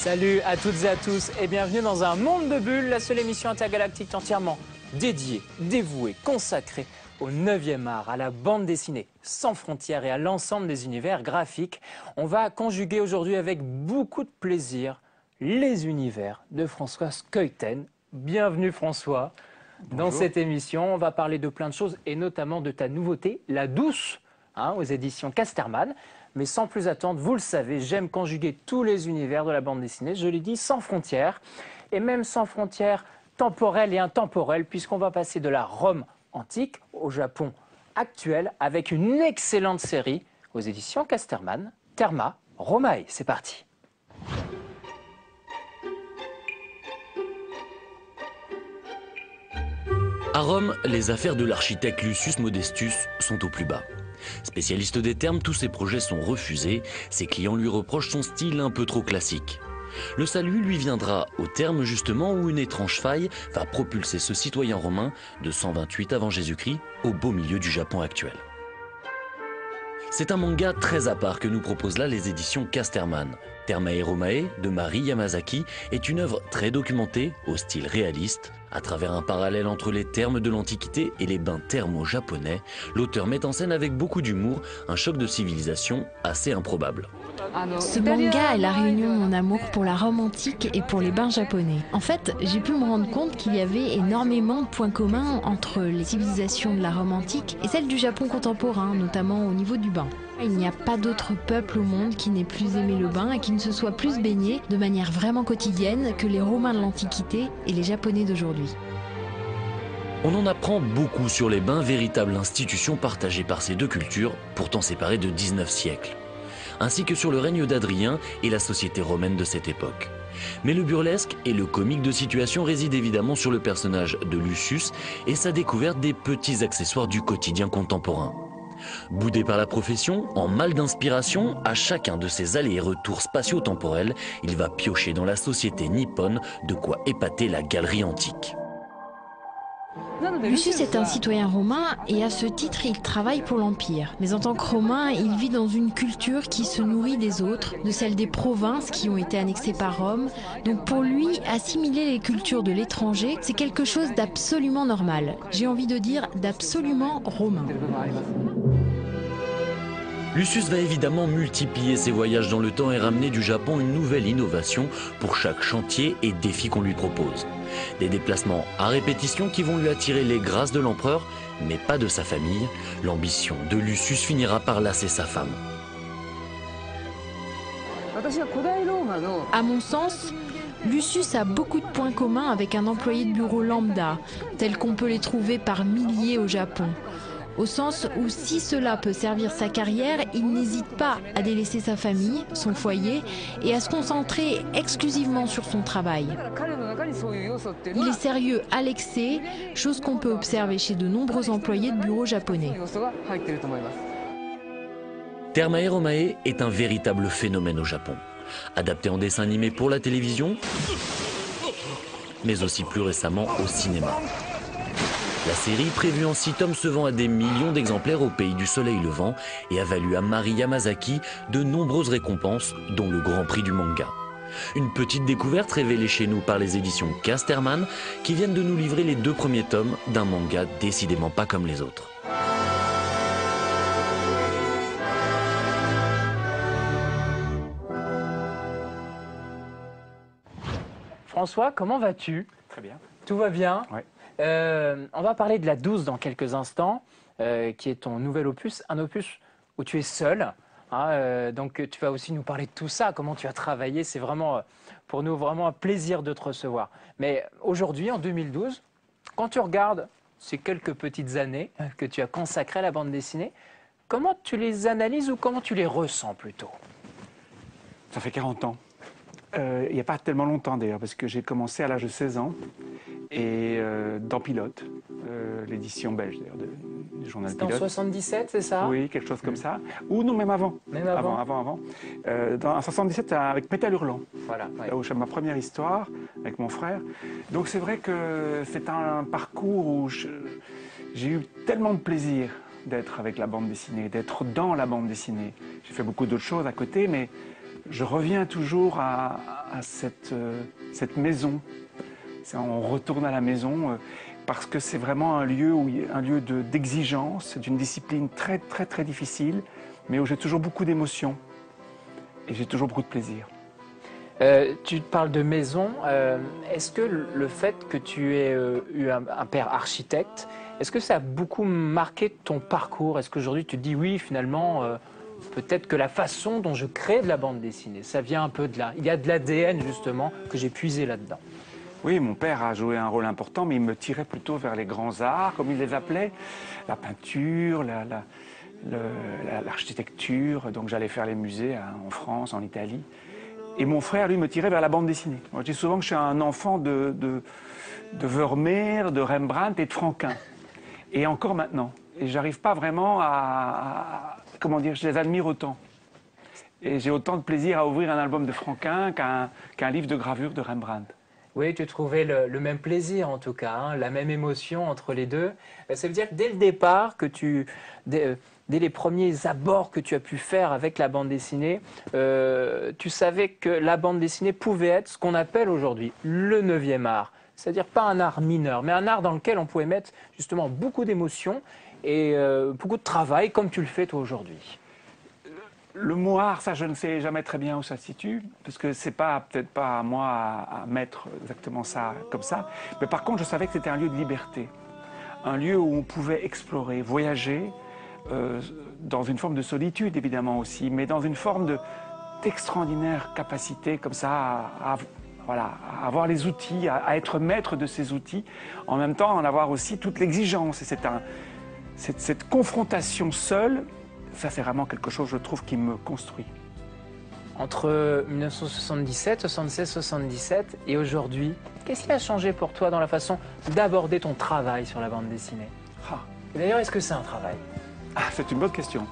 Salut à toutes et à tous et bienvenue dans Un Monde de Bulles, la seule émission intergalactique entièrement dédiée, dévouée, consacrée au 9e art, à la bande dessinée sans frontières et à l'ensemble des univers graphiques. On va conjuguer aujourd'hui avec beaucoup de plaisir les univers de François Skeuten. Bienvenue François. Bonjour. Dans cette émission, on va parler de plein de choses et notamment de ta nouveauté, La Douce, aux éditions Casterman. Mais sans plus attendre, vous le savez, j'aime conjuguer tous les univers de la bande dessinée, je l'ai dit, sans frontières, et même sans frontières temporelles et intemporelles, puisqu'on va passer de la Rome antique au Japon actuel, avec une excellente série aux éditions Casterman, Therma Romae. C'est parti. À Rome, les affaires de l'architecte Lucius Modestus sont au plus bas. Spécialiste des termes, tous ses projets sont refusés. Ses clients lui reprochent son style un peu trop classique. Le salut lui viendra au terme justement où une étrange faille va propulser ce citoyen romain de 128 avant Jésus-Christ au beau milieu du Japon actuel. C'est un manga très à part que nous proposent là les éditions Casterman. Thermae Romae de Mari Yamazaki est une œuvre très documentée, au style réaliste. À travers un parallèle entre les termes de l'Antiquité et les bains thermaux japonais, l'auteur met en scène avec beaucoup d'humour un choc de civilisation assez improbable. Ce manga est la réunion de mon amour pour la Rome antique et pour les bains japonais. En fait, j'ai pu me rendre compte qu'il y avait énormément de points communs entre les civilisations de la Rome antique et celles du Japon contemporain, notamment au niveau du bain. Il n'y a pas d'autre peuple au monde qui n'ait plus aimé le bain et qui ne se soit plus baigné de manière vraiment quotidienne que les Romains de l'Antiquité et les Japonais d'aujourd'hui. On en apprend beaucoup sur les bains, véritable institution partagée par ces deux cultures, pourtant séparées de 19 siècles. Ainsi que sur le règne d'Adrien et la société romaine de cette époque. Mais le burlesque et le comique de situation résident évidemment sur le personnage de Lucius et sa découverte des petits accessoires du quotidien contemporain. Boudé par la profession, en mal d'inspiration, à chacun de ses allers et retours spatio-temporels, il va piocher dans la société nippone de quoi épater la galerie antique. Lucius est un citoyen romain et à ce titre il travaille pour l'Empire. Mais en tant que romain, il vit dans une culture qui se nourrit des autres, de celle des provinces qui ont été annexées par Rome. Donc pour lui, assimiler les cultures de l'étranger, c'est quelque chose d'absolument normal. J'ai envie de dire d'absolument romain. Lucius va évidemment multiplier ses voyages dans le temps et ramener du Japon une nouvelle innovation pour chaque chantier et défi qu'on lui propose. Des déplacements à répétition qui vont lui attirer les grâces de l'empereur, mais pas de sa famille. L'ambition de Lucius finira par lasser sa femme. À mon sens, Lucius a beaucoup de points communs avec un employé de bureau lambda, tel qu'on peut les trouver par milliers au Japon. Au sens où si cela peut servir sa carrière, il n'hésite pas à délaisser sa famille, son foyer, et à se concentrer exclusivement sur son travail. Il est sérieux à l'excès, chose qu'on peut observer chez de nombreux employés de bureaux japonais. Thermae Romae est un véritable phénomène au Japon. Adapté en dessin animé pour la télévision, mais aussi plus récemment au cinéma. La série, prévue en 6 tomes, se vend à des millions d'exemplaires au pays du soleil levant et a valu à Mari Yamazaki de nombreuses récompenses, dont le Grand Prix du manga. Une petite découverte révélée chez nous par les éditions Casterman, qui viennent de nous livrer les 2 premiers tomes d'un manga décidément pas comme les autres. François, comment vas-tu? Très bien. Tout va bien? Ouais. On va parler de La Douce dans quelques instants, qui est ton nouvel opus, un opus où tu es seul. Donc tu vas aussi nous parler de tout ça, comment tu as travaillé. C'est vraiment pour nous vraiment un plaisir de te recevoir. Mais aujourd'hui, en 2012, quand tu regardes ces quelques petites années que tu as consacrées à la bande dessinée, comment tu les analyses ou comment tu les ressens plutôt? Ça fait 40 ans. Il n'y a pas tellement longtemps d'ailleurs, parce que j'ai commencé à l'âge de 16 ans et dans Pilote, l'édition belge d'ailleurs du journal C'était en Pilote. 77, c'est ça? Oui, quelque chose comme ça. Ou non, même avant. Même avant. En 77, avec Pétale Hurlant. Voilà. Ouais. Là où j'ai ma première histoire avec mon frère. Donc c'est vrai que c'est un parcours où j'ai eu tellement de plaisir d'être avec la bande dessinée, d'être dans la bande dessinée. J'ai fait beaucoup d'autres choses à côté, mais je reviens toujours à cette maison. On retourne à la maison parce que c'est vraiment un lieu d'exigence, d'une discipline très, très, très difficile, mais où j'ai toujours beaucoup d'émotions et j'ai toujours beaucoup de plaisir. Tu parles de maison. Est-ce que le fait que tu aies eu un père architecte, est-ce que ça a beaucoup marqué ton parcours? Est-ce qu'aujourd'hui tu te dis oui, finalement, peut-être que la façon dont je crée de la bande dessinée, ça vient un peu de là. Il y a de l'ADN justement que j'ai puisé là-dedans. Oui, mon père a joué un rôle important, mais il me tirait plutôt vers les grands arts, comme il les appelait, la peinture, l'architecture. Donc j'allais faire les musées en France, en Italie. Et mon frère, lui, me tirait vers la bande dessinée. Moi, je dis souvent que je suis un enfant de Vermeer, de Rembrandt et de Franquin. Et encore maintenant. Et j'arrive pas vraiment comment dire, je les admire autant. Et j'ai autant de plaisir à ouvrir un album de Franquin qu'un livre de gravure de Rembrandt. Oui, tu trouvais le même plaisir en tout cas, hein, la même émotion entre les deux. Ça veut dire que dès le départ, dès les premiers abords que tu as pu faire avec la bande dessinée, tu savais que la bande dessinée pouvait être ce qu'on appelle aujourd'hui le 9e art. C'est-à-dire pas un art mineur, mais un art dans lequel on pouvait mettre justement beaucoup d'émotions et beaucoup de travail, comme tu le fais toi aujourd'hui. Le mot art, ça je ne sais jamais très bien où ça se situe, parce que c'est peut-être pas à moi à mettre exactement ça comme ça. Mais par contre, je savais que c'était un lieu de liberté, un lieu où on pouvait explorer, voyager, dans une forme de solitude évidemment aussi, mais dans une forme d'extraordinaire capacité comme ça à avoir les outils, à être maître de ces outils, en même temps en avoir aussi toute l'exigence. Et cette confrontation seule, ça c'est vraiment quelque chose, je trouve, qui me construit. Entre 1977, 76, 77 et aujourd'hui, qu'est-ce qui a changé pour toi dans la façon d'aborder ton travail sur la bande dessinée? Et d'ailleurs, est-ce que c'est un travail? C'est une bonne question.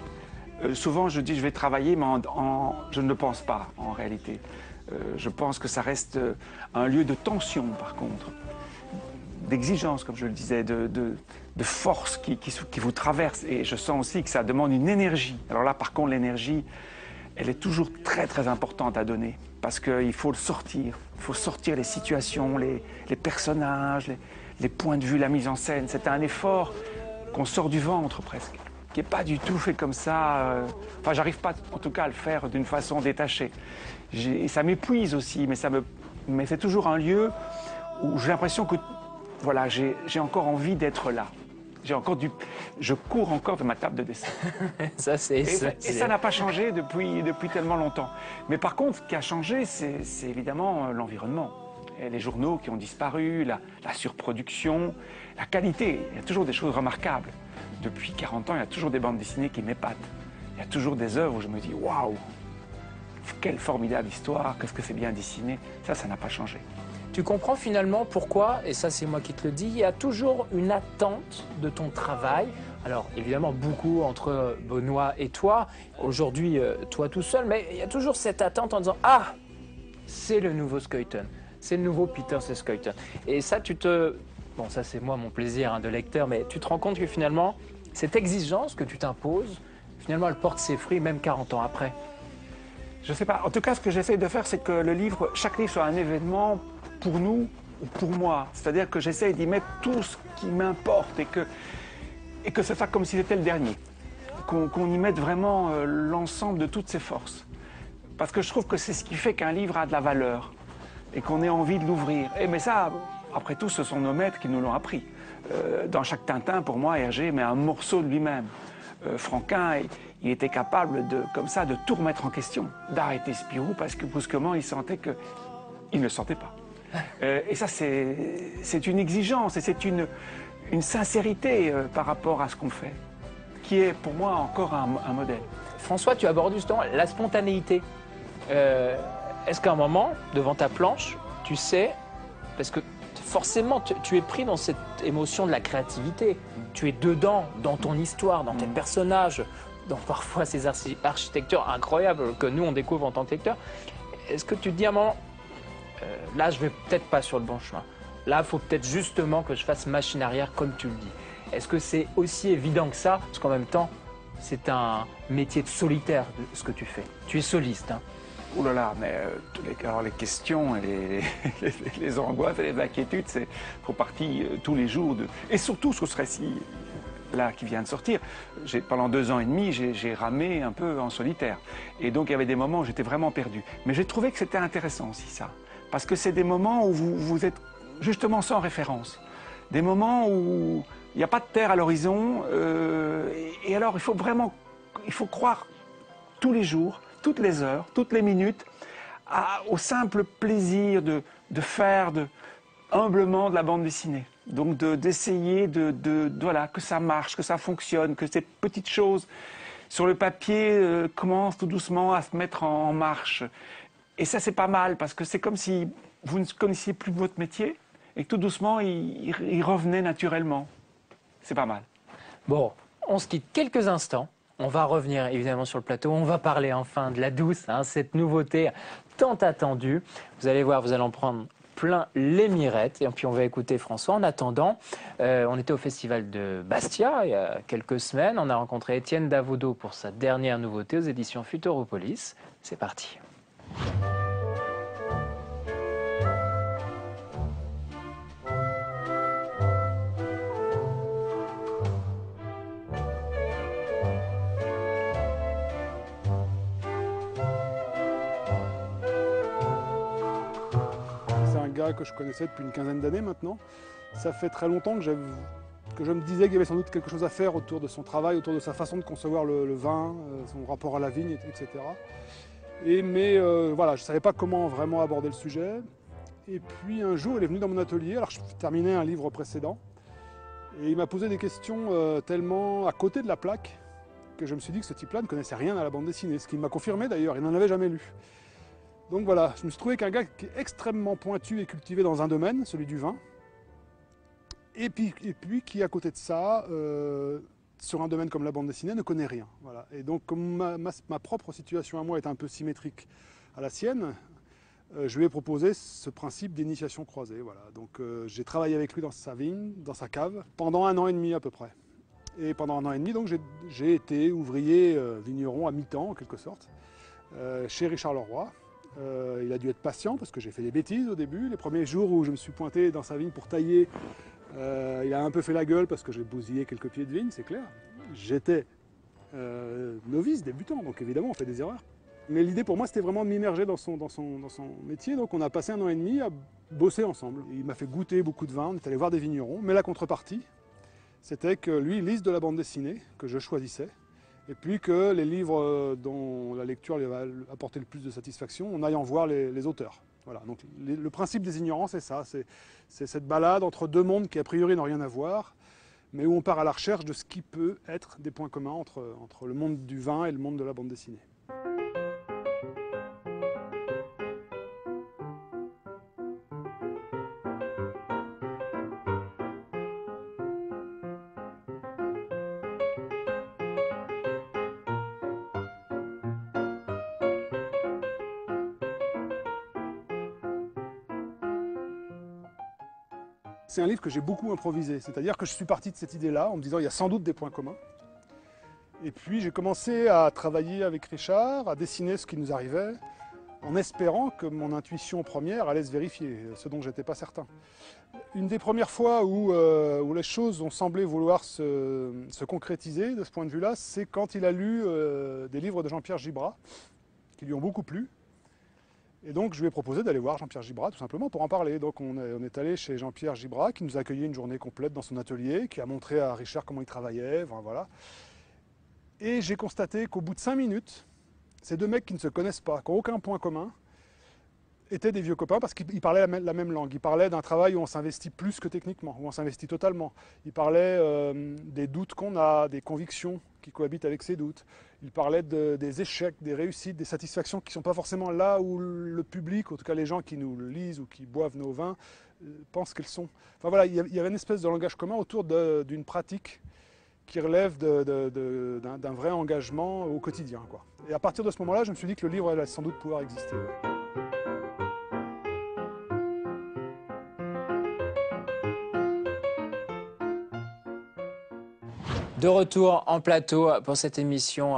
Souvent, je dis je vais travailler, mais je ne le pense pas en réalité. Je pense que ça reste un lieu de tension, par contre, d'exigence, comme je le disais, de force qui vous traverse. Et je sens aussi que ça demande une énergie. Alors là, par contre, l'énergie, elle est toujours très, très importante à donner. Parce qu'il faut le sortir. Il faut sortir les situations, les personnages, les points de vue, la mise en scène. C'est un effort qu'on sort du ventre, presque, qui n'est pas du tout fait comme ça. Enfin, j'arrive pas, en tout cas, à le faire d'une façon détachée. Et ça m'épuise aussi, mais c'est toujours un lieu où j'ai l'impression que voilà, j'ai encore envie d'être là. Je cours encore vers ma table de dessin. Et ça n'a pas changé depuis tellement longtemps. Mais par contre, ce qui a changé, c'est évidemment l'environnement. Et les journaux qui ont disparu, la surproduction, la qualité. Il y a toujours des choses remarquables. Depuis 40 ans, il y a toujours des bandes dessinées qui m'épatent. Il y a toujours des œuvres où je me dis « Waouh, quelle formidable histoire, qu'est-ce que c'est bien dessiné ». Ça n'a pas changé. Tu comprends finalement pourquoi, et ça c'est moi qui te le dis, il y a toujours une attente de ton travail. Alors évidemment beaucoup entre Benoît et toi, aujourd'hui toi tout seul, mais il y a toujours cette attente en disant « Ah, c'est le nouveau Schoyten, c'est le nouveau Peter Schoyten ». Et ça bon ça c'est moi mon plaisir de lecteur, mais tu te rends compte que finalement cette exigence que tu t'imposes, finalement elle porte ses fruits même 40 ans après. Je sais pas, en tout cas ce que j'essaie de faire c'est que chaque livre soit un événement pour nous ou pour moi. C'est-à-dire que j'essaie d'y mettre tout ce qui m'importe et que ce soit comme si c'était le dernier. Qu'on y mette vraiment l'ensemble de toutes ses forces. Parce que je trouve que c'est ce qui fait qu'un livre a de la valeur et qu'on ait envie de l'ouvrir. Mais ça, après tout, ce sont nos maîtres qui nous l'ont appris. Dans chaque Tintin, pour moi, Hergé met un morceau de lui-même. Franquin, il était capable comme ça de tout remettre en question, d'arrêter Spirou parce que brusquement, il sentait qu'il ne le sentait pas. Et ça, c'est une exigence et c'est une sincérité par rapport à ce qu'on fait, qui est pour moi encore un modèle. François, tu abordes justement la spontanéité. Est-ce qu'à un moment, devant ta planche, tu sais, parce que forcément, tu es pris dans cette émotion de la créativité, tu es dedans, dans ton histoire, dans tes personnages, dans parfois ces architectures incroyables que nous, on découvre en tant que lecteur. Est-ce que tu te dis à un moment, là, je vais peut-être pas sur le bon chemin. Là, il faut peut-être justement que je fasse machine arrière comme tu le dis. Est-ce que c'est aussi évident que ça? Parce qu'en même temps, c'est un métier de solitaire, ce que tu fais. Tu es soliste, hein. Ouh là là, mais alors les questions, et les angoisses et les inquiétudes, c'est reparti tous les jours. Et surtout, ce récit là qui vient de sortir, pendant 2 ans et demi, j'ai ramé un peu en solitaire. Et donc il y avait des moments où j'étais vraiment perdu. Mais j'ai trouvé que c'était intéressant aussi ça. Parce que c'est des moments où vous êtes justement sans référence. Des moments où il n'y a pas de terre à l'horizon. Et alors il faut croire tous les jours, toutes les heures, toutes les minutes, au simple plaisir de faire humblement de la bande dessinée. Donc d'essayer voilà, que ça marche, que ça fonctionne, que ces petites choses sur le papier commencent tout doucement à se mettre en marche. Et ça, c'est pas mal, parce que c'est comme si vous ne connaissiez plus votre métier et que tout doucement, il revenait naturellement. C'est pas mal. Bon, on se quitte quelques instants. On va revenir évidemment sur le plateau. On va parler enfin de La Douce, cette nouveauté tant attendue. Vous allez voir, vous allez en prendre plein les mirettes. Et puis on va écouter François. En attendant, on était au festival de Bastia il y a quelques semaines. On a rencontré Étienne Davodo pour sa dernière nouveauté aux éditions Futuropolis. C'est parti. Que je connaissais depuis une quinzaine d'années maintenant. Ça fait très longtemps que je me disais qu'il y avait sans doute quelque chose à faire autour de son travail, autour de sa façon de concevoir le vin, son rapport à la vigne, etc. Mais voilà, je ne savais pas comment vraiment aborder le sujet. Et puis un jour, il est venu dans mon atelier, alors je terminais un livre précédent, et il m'a posé des questions tellement à côté de la plaque que je me suis dit que ce type-là ne connaissait rien à la bande dessinée, ce qu'il m'a confirmé d'ailleurs, il n'en avait jamais lu. Donc voilà, je me suis trouvé qu'un gars qui est extrêmement pointu et cultivé dans un domaine, celui du vin, et puis qui, à côté de ça, sur un domaine comme la bande dessinée, ne connaît rien. Voilà. Et donc, comme ma propre situation à moi est un peu symétrique à la sienne, je lui ai proposé ce principe d'initiation croisée. Voilà. Donc j'ai travaillé avec lui dans sa vigne, dans sa cave, pendant 1 an et demi à peu près. Et pendant 1 an et demi, donc, j'ai été ouvrier vigneron à mi-temps, en quelque sorte, chez Richard Leroy. Il a dû être patient parce que j'ai fait des bêtises au début. Les premiers jours où je me suis pointé dans sa vigne pour tailler, il a un peu fait la gueule parce que j'ai bousillé quelques pieds de vigne, c'est clair. J'étais novice, débutant, donc évidemment on fait des erreurs. Mais l'idée pour moi c'était vraiment de m'immerger dans son métier, donc on a passé 1 an et demi à bosser ensemble. Il m'a fait goûter beaucoup de vin, on est allé voir des vignerons, mais la contrepartie, c'était que lui il lise de la bande dessinée que je choisissais. Et puis que les livres dont la lecture lui va apporter le plus de satisfaction, on aille en voir les auteurs. Voilà. Donc le principe des ignorants, c'est ça, c'est cette balade entre 2 mondes qui a priori n'ont rien à voir, mais où on part à la recherche de ce qui peut être des points communs entre le monde du vin et le monde de la bande dessinée. C'est un livre que j'ai beaucoup improvisé, c'est-à-dire que je suis parti de cette idée-là en me disant il y a sans doute des points communs. Et puis j'ai commencé à travailler avec Richard, à dessiner ce qui nous arrivait, en espérant que mon intuition première allait se vérifier, ce dont je n'étais pas certain. Une des premières fois où les choses ont semblé vouloir se concrétiser de ce point de vue-là, c'est quand il a lu des livres de Jean-Pierre Gibrat, qui lui ont beaucoup plu. Et donc je lui ai proposé d'aller voir Jean-Pierre Gibrat tout simplement pour en parler. Donc on est allé chez Jean-Pierre Gibrat qui nous a accueillis une journée complète dans son atelier, qui a montré à Richard comment il travaillait, voilà. Et j'ai constaté qu'au bout de 5 minutes, ces 2 mecs qui ne se connaissent pas, qui n'ont aucun point commun, étaient des vieux copains parce qu'ils parlaient la même langue. Ils parlaient d'un travail où on s'investit plus que techniquement, où on s'investit totalement. Ils parlaient des doutes qu'on a, des convictions qui cohabitent avec ces doutes. Ils parlaient des échecs, des réussites, des satisfactions qui ne sont pas forcément là où le public, en tout cas les gens qui nous lisent ou qui boivent nos vins, pensent qu'elles sont. Enfin voilà, il y avait une espèce de langage commun autour d'une pratique qui relève d'un vrai engagement au quotidien, quoi. Et à partir de ce moment-là, je me suis dit que le livre allait sans doute pouvoir exister. Ouais. De retour en plateau pour cette émission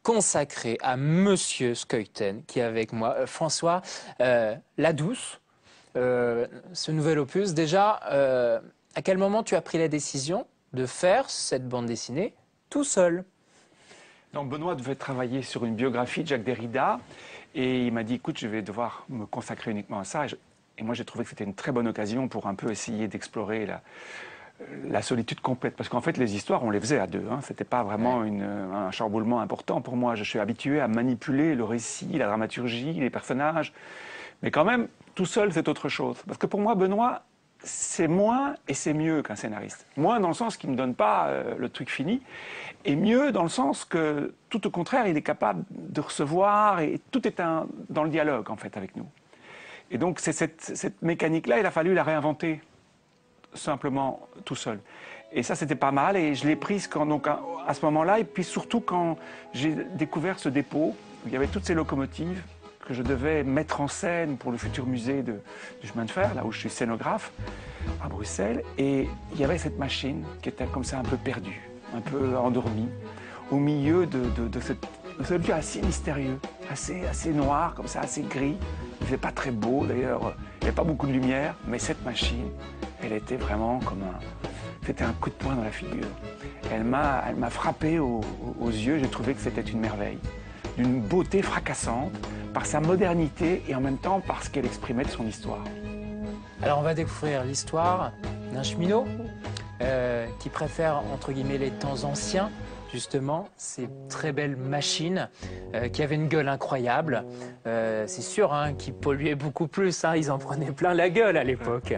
consacré à Monsieur Skeuten, qui est avec moi. François, La Douce, ce nouvel opus, déjà, à quel moment tu as pris la décision de faire cette bande dessinée tout seul? Donc Benoît devait travailler sur une biographie de Jacques Derrida et il m'a dit écoute, je vais devoir me consacrer uniquement à ça. Et moi j'ai trouvé que c'était une très bonne occasion pour un peu essayer d'explorer la solitude complète. Parce qu'en fait les histoires on les faisait à deux, hein. C'était pas vraiment un chamboulement important pour moi. Je suis habitué à manipuler le récit, la dramaturgie, les personnages. Mais quand même, tout seul c'est autre chose. Parce que pour moi Benoît, c'est moins et c'est mieux qu'un scénariste. Moins dans le sens qu'il ne me donne pas le truc fini, et mieux dans le sens que, tout au contraire, il est capable de recevoir, et tout est dans le dialogue, en fait, avec nous. Et donc, c'est cette mécanique-là, il a fallu la réinventer, simplement, tout seul. Et ça, c'était pas mal, et je l'ai prise à ce moment-là, et puis surtout quand j'ai découvert ce dépôt, où il y avait toutes ces locomotives, que je devais mettre en scène pour le futur musée du chemin de fer, là où je suis scénographe, à Bruxelles. Et il y avait cette machine qui était comme ça un peu perdue, un peu endormie, au milieu de ce lieu assez mystérieux, assez noir, comme ça, assez gris. Il ne faisait pas très beau d'ailleurs, il n'y avait pas beaucoup de lumière, mais cette machine, elle était vraiment comme c'était un coup de poing dans la figure. Elle m'a frappé aux yeux, j'ai trouvé que c'était une merveille, d'une beauté fracassante, par sa modernité et en même temps par ce qu'elle exprimait de son histoire. Alors on va découvrir l'histoire d'un cheminot qui préfère entre guillemets les temps anciens, justement, ces très belles machines qui avaient une gueule incroyable. C'est sûr hein, qui polluaient beaucoup plus, hein, ils en prenaient plein la gueule à l'époque.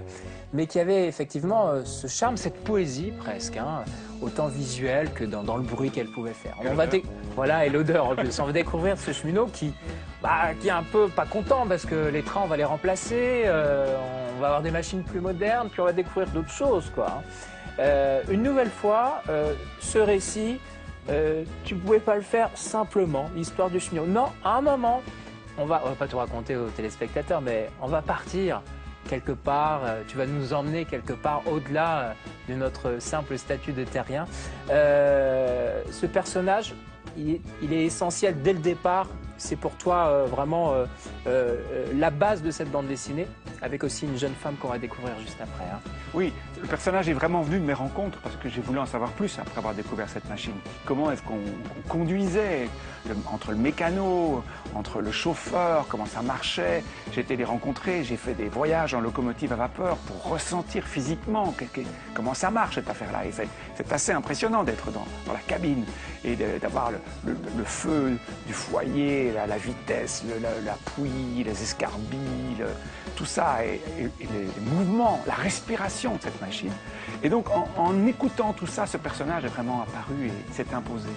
Mais qui avait effectivement ce charme, cette poésie presque, hein, autant visuelle que dans le bruit qu'elle pouvait faire. Voilà, et l'odeur en plus. On va découvrir ce cheminot qui est un peu pas content parce que les trains, on va les remplacer, on va avoir des machines plus modernes, puis on va découvrir d'autres choses, quoi. Une nouvelle fois, ce récit, tu pouvais pas le faire simplement, l'histoire du cheminot. Non, à un moment, on va pas tout raconter aux téléspectateurs, mais on va partir quelque part, tu vas nous emmener quelque part au-delà de notre simple statut de terrien. Ce personnage, il est essentiel dès le départ. C'est pour toi vraiment la base de cette bande dessinée, avec aussi une jeune femme qu'on va découvrir juste après. Hein. Oui, le personnage est vraiment venu de mes rencontres parce que j'ai voulu en savoir plus après avoir découvert cette machine. Comment est-ce qu'on conduisait entre le mécano, entre le chauffeur, comment ça marchait. J'ai été les rencontrer, j'ai fait des voyages en locomotive à vapeur pour ressentir physiquement comment ça marche cette affaire-là. Et c'est assez impressionnant d'être dans la cabine et d'avoir le feu du foyer, la vitesse, la poulie, les escarbilles, tout ça, et les mouvements, la respiration de cette machine. Et donc, en écoutant tout ça, ce personnage est vraiment apparu et s'est imposé.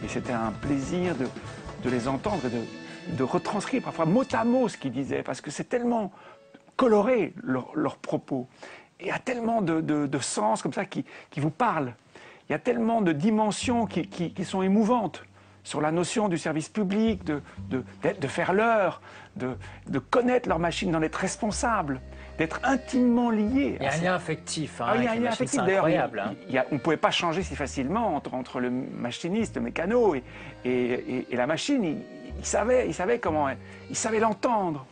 Et c'était un plaisir de les entendre et de retranscrire parfois mot à mot ce qu'ils disaient, parce que c'est tellement coloré, leurs propos. Et il y a tellement de sens comme ça qui vous parlent. Il y a tellement de dimensions qui sont émouvantes sur la notion du service public, de faire l'heure, de connaître leur machine, d'en être responsable, d'être intimement lié. Il y a un lien affectif. Hein, il y a un lien affectif. D'ailleurs, on ne pouvait pas changer si facilement entre le machiniste, le mécano et la machine. Il savait comment, il savait l'entendre.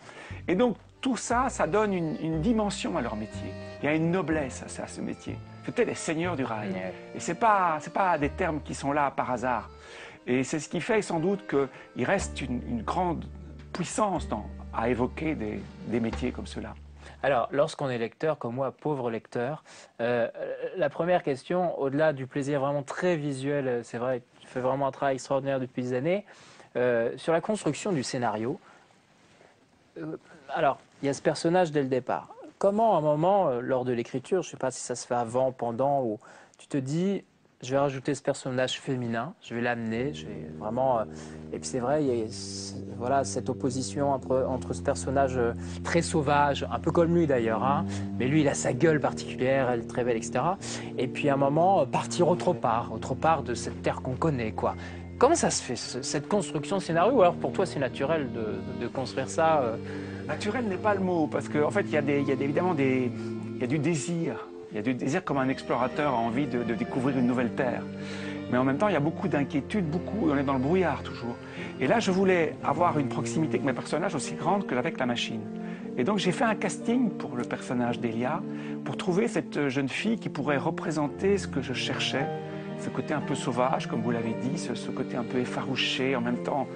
Et donc, tout ça, ça donne une dimension à leur métier. Il y a une noblesse à ce métier. C'était les seigneurs du rail. Et ce n'est pas des termes qui sont là par hasard. Et c'est ce qui fait sans doute qu'il reste une grande puissance à évoquer des métiers comme ceux-là. Alors, lorsqu'on est lecteur, comme moi, pauvre lecteur, la première question, au-delà du plaisir vraiment très visuel, c'est vrai, tu fais vraiment un travail extraordinaire depuis des années, sur la construction du scénario. Alors, il y a ce personnage dès le départ. Comment, à un moment, lors de l'écriture, je ne sais pas si ça se fait avant, pendant, ou tu te dis, je vais rajouter ce personnage féminin, je vais l'amener, je vais vraiment... Et puis c'est vrai, il y a cette opposition entre ce personnage très sauvage, un peu comme lui d'ailleurs, hein, mais lui il a sa gueule particulière, elle est très belle, etc. Et puis à un moment, partir autre part de cette terre qu'on connaît, quoi. Comment ça se fait, cette construction de scénario, ou alors pour toi c'est naturel de construire ça Naturel n'est pas le mot, parce qu'en fait il y a évidemment du désir. Il y a du désir comme un explorateur a envie de découvrir une nouvelle terre. Mais en même temps, il y a beaucoup d'inquiétudes, on est dans le brouillard toujours. Et là, je voulais avoir une proximité avec mes personnages aussi grande que avec la machine. Et donc j'ai fait un casting pour le personnage d'Elia, pour trouver cette jeune fille qui pourrait représenter ce que je cherchais, ce côté un peu sauvage, comme vous l'avez dit, ce côté un peu effarouché, en même temps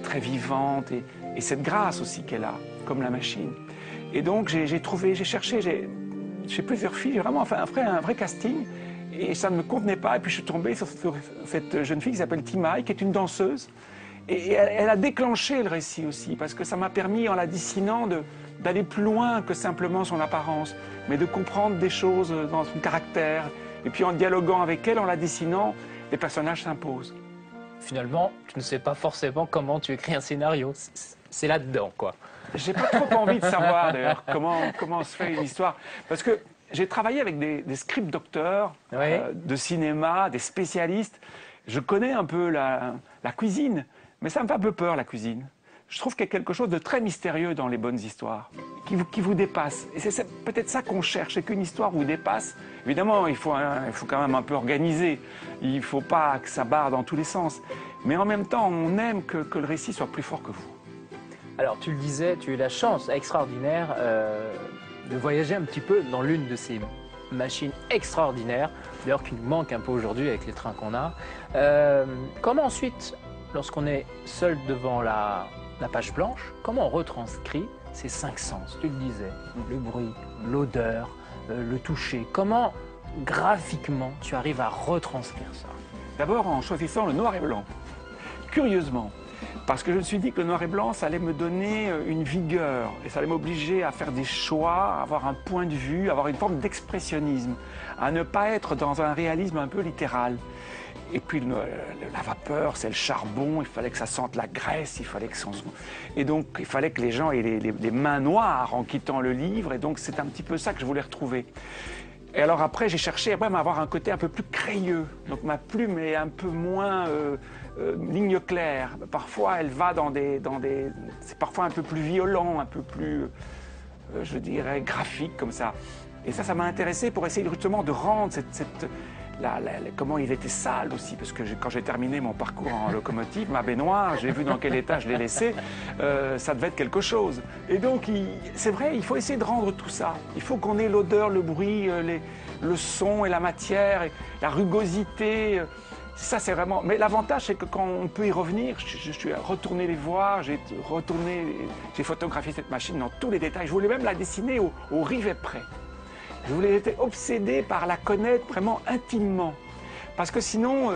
très vivante, et cette grâce aussi qu'elle a, comme la machine. Et donc j'ai cherché, j'ai plusieurs filles, j'ai vraiment fait un vrai casting, et ça ne me convenait pas. Et puis je suis tombé sur cette jeune fille qui s'appelle Timaï, qui est une danseuse, et elle a déclenché le récit aussi, parce que ça m'a permis, en la dessinant, d'aller plus loin que simplement son apparence, mais de comprendre des choses dans son caractère. Et puis en dialoguant avec elle, en la dessinant, les personnages s'imposent. Finalement, tu ne sais pas forcément comment tu écris un scénario. C'est là-dedans, quoi. J'ai pas trop envie de savoir, d'ailleurs, comment se fait une histoire. Parce que j'ai travaillé avec des script docteurs de cinéma, des spécialistes. Je connais un peu la cuisine, mais ça me fait un peu peur, la cuisine. Je trouve qu'il y a quelque chose de très mystérieux dans les bonnes histoires, qui vous dépasse. Et c'est peut-être ça qu'on cherche, c'est qu'une histoire vous dépasse. Évidemment, il faut quand même un peu organiser. Il ne faut pas que ça barre dans tous les sens. Mais en même temps, on aime que le récit soit plus fort que vous. Alors, tu le disais, tu as eu la chance extraordinaire de voyager un petit peu dans l'une de ces machines extraordinaires, d'ailleurs qui nous manque un peu aujourd'hui avec les trains qu'on a. Comment ensuite, lorsqu'on est seul devant la page blanche, comment on retranscrit ces 5 sens? Tu le disais, le bruit, l'odeur, le toucher. Comment, graphiquement, tu arrives à retranscrire ça? D'abord en choisissant le noir et blanc. Curieusement, parce que je me suis dit que le noir et blanc, ça allait me donner une vigueur, et ça allait m'obliger à faire des choix, à avoir un point de vue, à avoir une forme d'expressionnisme, à ne pas être dans un réalisme un peu littéral. Et puis la vapeur, c'est le charbon, il fallait que ça sente la graisse, et donc il fallait que les gens aient les mains noires en quittant le livre, et donc c'est un petit peu ça que je voulais retrouver. Et alors après, j'ai cherché à avoir un côté un peu plus crayeux, donc ma plume est un peu moins ligne claire. Parfois, elle va c'est parfois un peu plus violent, un peu plus, je dirais, graphique comme ça. Et ça m'a intéressé pour essayer justement de rendre comment il était sale aussi, parce que quand j'ai terminé mon parcours en locomotive, ma baignoire, j'ai vu dans quel état je l'ai laissé, ça devait être quelque chose. Et donc, c'est vrai, il faut essayer de rendre tout ça. Il faut qu'on ait l'odeur, le bruit, le son et la matière, et la rugosité. Ça, c'est vraiment... Mais l'avantage, c'est que quand on peut y revenir, je suis retourné les voir, j'ai photographié cette machine dans tous les détails. Je voulais même la dessiner au rivet près. Je voulais être obsédé par la connaître vraiment intimement. Parce que sinon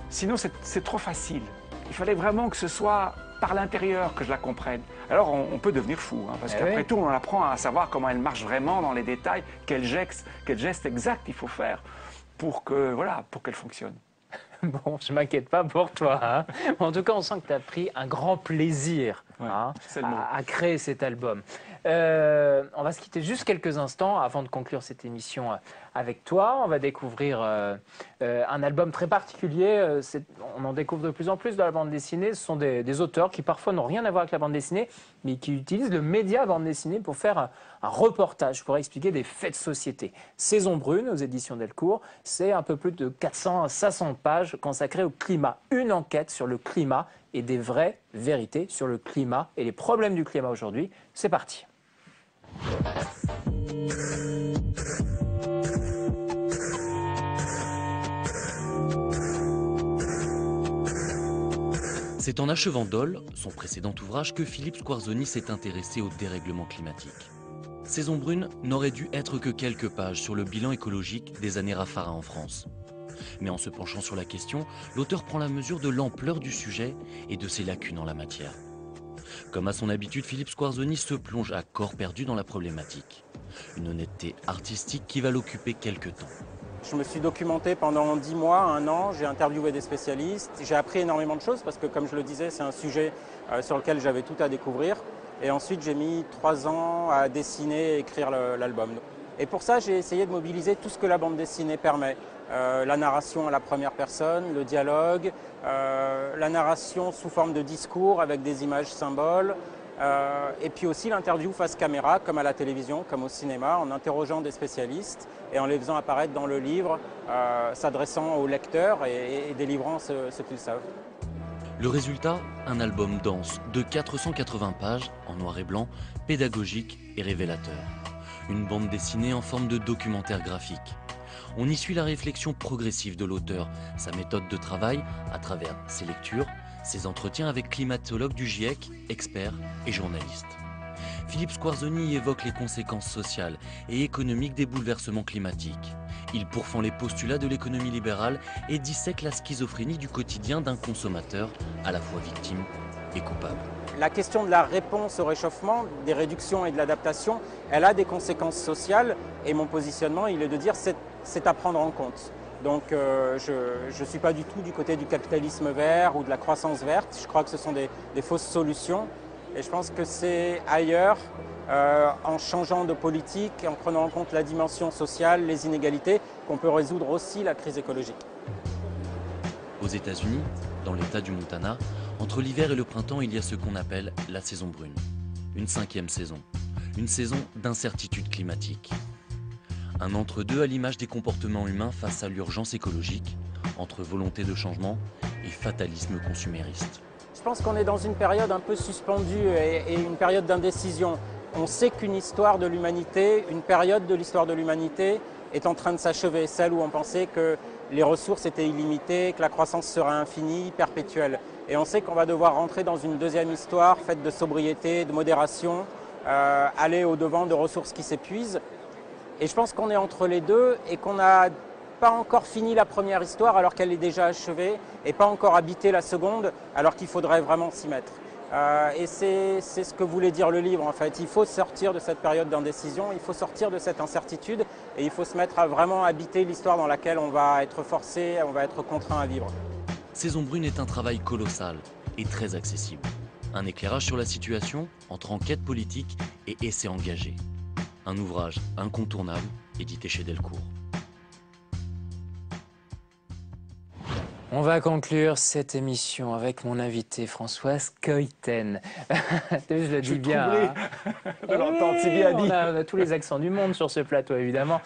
c'est trop facile. Il fallait vraiment que ce soit par l'intérieur que je la comprenne. Alors on peut devenir fou, hein, parce qu'après tout, on apprend à savoir comment elle marche vraiment dans les détails, quel geste exact il faut faire pour qu'elle fonctionne. Bon, je ne m'inquiète pas pour toi. Hein. En tout cas, on sent que tu as pris un grand plaisir à créer cet album. On va se quitter juste quelques instants avant de conclure cette émission avec toi. On va découvrir un album très particulier. On en découvre de plus en plus dans la bande dessinée. Ce sont des auteurs qui parfois n'ont rien à voir avec la bande dessinée, mais qui utilisent le média bande dessinée pour faire un reportage, pour expliquer des faits de société. Saison Brune, aux éditions Delcourt, c'est un peu plus de 400 à 500 pages consacrées au climat. Une enquête sur le climat et des vraies vérités sur le climat et les problèmes du climat aujourd'hui. C'est parti. C'est en achevant Dole, son précédent ouvrage, que Philippe Squarzoni s'est intéressé au dérèglement climatique. Saison Brune n'aurait dû être que quelques pages sur le bilan écologique des années Raffarin en France. Mais en se penchant sur la question, l'auteur prend la mesure de l'ampleur du sujet et de ses lacunes en la matière. Comme à son habitude, Philippe Squarzoni se plonge à corps perdu dans la problématique. Une honnêteté artistique qui va l'occuper quelques temps. Je me suis documenté pendant 10 mois, 1 an, j'ai interviewé des spécialistes, j'ai appris énormément de choses parce que, comme je le disais, c'est un sujet sur lequel j'avais tout à découvrir. Et ensuite, j'ai mis 3 ans à dessiner et écrire l'album. Et pour ça, j'ai essayé de mobiliser tout ce que la bande dessinée permet. La narration à la première personne, le dialogue, la narration sous forme de discours avec des images symboles, Et puis aussi l'interview face caméra, comme à la télévision, comme au cinéma, en interrogeant des spécialistes et en les faisant apparaître dans le livre, s'adressant aux lecteurs et délivrant ce qu'ils savent. Le résultat, un album dense de 480 pages, en noir et blanc, pédagogique et révélateur. Une bande dessinée en forme de documentaire graphique. On y suit la réflexion progressive de l'auteur, sa méthode de travail à travers ses lectures, ses entretiens avec climatologues du GIEC, experts et journalistes. Philippe Squarzoni évoque les conséquences sociales et économiques des bouleversements climatiques. Il pourfend les postulats de l'économie libérale et dissèque la schizophrénie du quotidien d'un consommateur à la fois victime et coupable. La question de la réponse au réchauffement, des réductions et de l'adaptation, elle a des conséquences sociales et mon positionnement, il est de dire c'est à prendre en compte. Donc je ne suis pas du tout du côté du capitalisme vert ou de la croissance verte. Je crois que ce sont des fausses solutions. Et je pense que c'est ailleurs, en changeant de politique, en prenant en compte la dimension sociale, les inégalités, qu'on peut résoudre aussi la crise écologique. Aux États-Unis, dans l'État du Montana, entre l'hiver et le printemps, il y a ce qu'on appelle la saison brune. Une 5e saison. Une saison d'incertitude climatique. Un entre-deux à l'image des comportements humains face à l'urgence écologique, entre volonté de changement et fatalisme consumériste. Je pense qu'on est dans une période un peu suspendue et une période d'indécision. On sait qu'une histoire de l'humanité, une période de l'histoire de l'humanité est en train de s'achever, celle où on pensait que les ressources étaient illimitées, que la croissance serait infinie, perpétuelle. Et on sait qu'on va devoir rentrer dans une deuxième histoire faite de sobriété, de modération, aller au-devant de ressources qui s'épuisent. Et je pense qu'on est entre les deux et qu'on n'a pas encore fini la première histoire alors qu'elle est déjà achevée et pas encore habité la seconde alors qu'il faudrait vraiment s'y mettre. Et c'est ce que voulait dire le livre en fait. Il faut sortir de cette période d'indécision, il faut sortir de cette incertitude et il faut se mettre à vraiment habiter l'histoire dans laquelle on va être forcé, on va être contraint à vivre. Saison brune est un travail colossal et très accessible. Un éclairage sur la situation entre enquête politique et essai engagé. Un ouvrage incontournable édité chez Delcourt. On va conclure cette émission avec mon invité Françoise Keuyten. Je le dis bien. De l'entendre si bien dit. On a tous les accents du monde sur ce plateau, évidemment.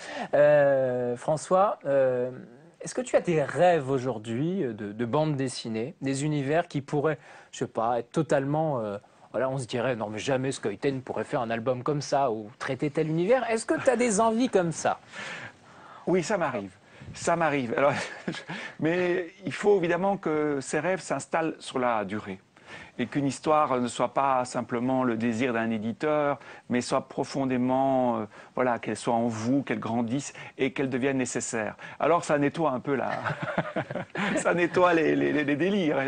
François, est-ce que tu as des rêves aujourd'hui de bande dessinée, des univers qui pourraient, je sais pas, être totalement... Voilà, on se dirait, non mais jamais Keuyten pourrait faire un album comme ça ou traiter tel univers. Est-ce que tu as des envies comme ça? Oui, ça m'arrive. Ça m'arrive. Alors, mais il faut évidemment que ces rêves s'installent sur la durée. Et qu'une histoire ne soit pas simplement le désir d'un éditeur, mais soit profondément, voilà, qu'elle soit en vous, qu'elle grandisse et qu'elle devienne nécessaire. Alors ça nettoie un peu ça nettoie les délires.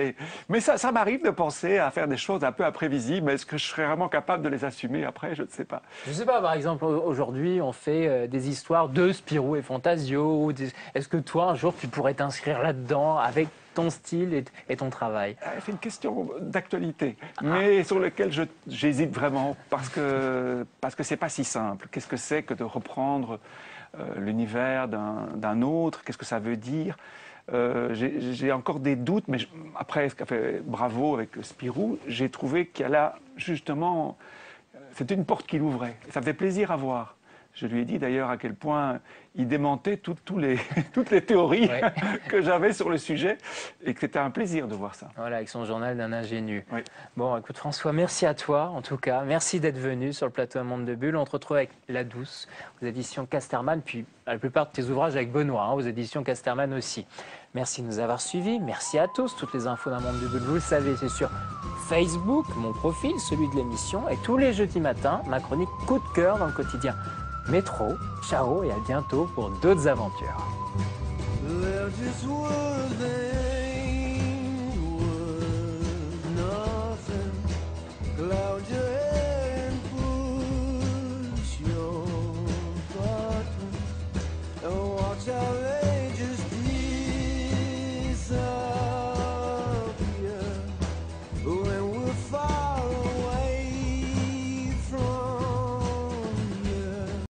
Mais ça m'arrive de penser à faire des choses un peu imprévisibles. Est-ce que je serais vraiment capable de les assumer après? Je ne sais pas. Je ne sais pas, par exemple, aujourd'hui, on fait des histoires de Spirou et Fantasio. Est-ce que toi, un jour, tu pourrais t'inscrire là-dedans avec ton style et ton travail? C'est une question d'actualité, mais sur laquelle j'hésite vraiment, parce que c'est pas si simple. Qu'est-ce que c'est que de reprendre l'univers d'un autre? Qu'est-ce que ça veut dire? J'ai encore des doutes, mais après ce qu'a fait Bravo avec Spirou, j'ai trouvé qu'il y a là, justement, c'était une porte qu'il ouvrait. Ça me fait plaisir à voir. Je lui ai dit d'ailleurs à quel point il démentait toutes les théories que j'avais sur le sujet et que c'était un plaisir de voir ça. Voilà, avec son journal d'un ingénu. Oui. Bon, écoute François, merci à toi en tout cas. Merci d'être venu sur le plateau Un Monde de Bulles. On te retrouve avec La Douce aux éditions Casterman, puis la plupart de tes ouvrages avec Benoît, aux éditions Casterman aussi. Merci de nous avoir suivis. Merci à tous. Toutes les infos d'Un Monde de Bulles, vous le savez, c'est sur Facebook, mon profil, celui de l'émission. Et tous les jeudis matins, ma chronique Coup de cœur dans le quotidien Métro. Ciao et à bientôt pour d'autres aventures. Cloud your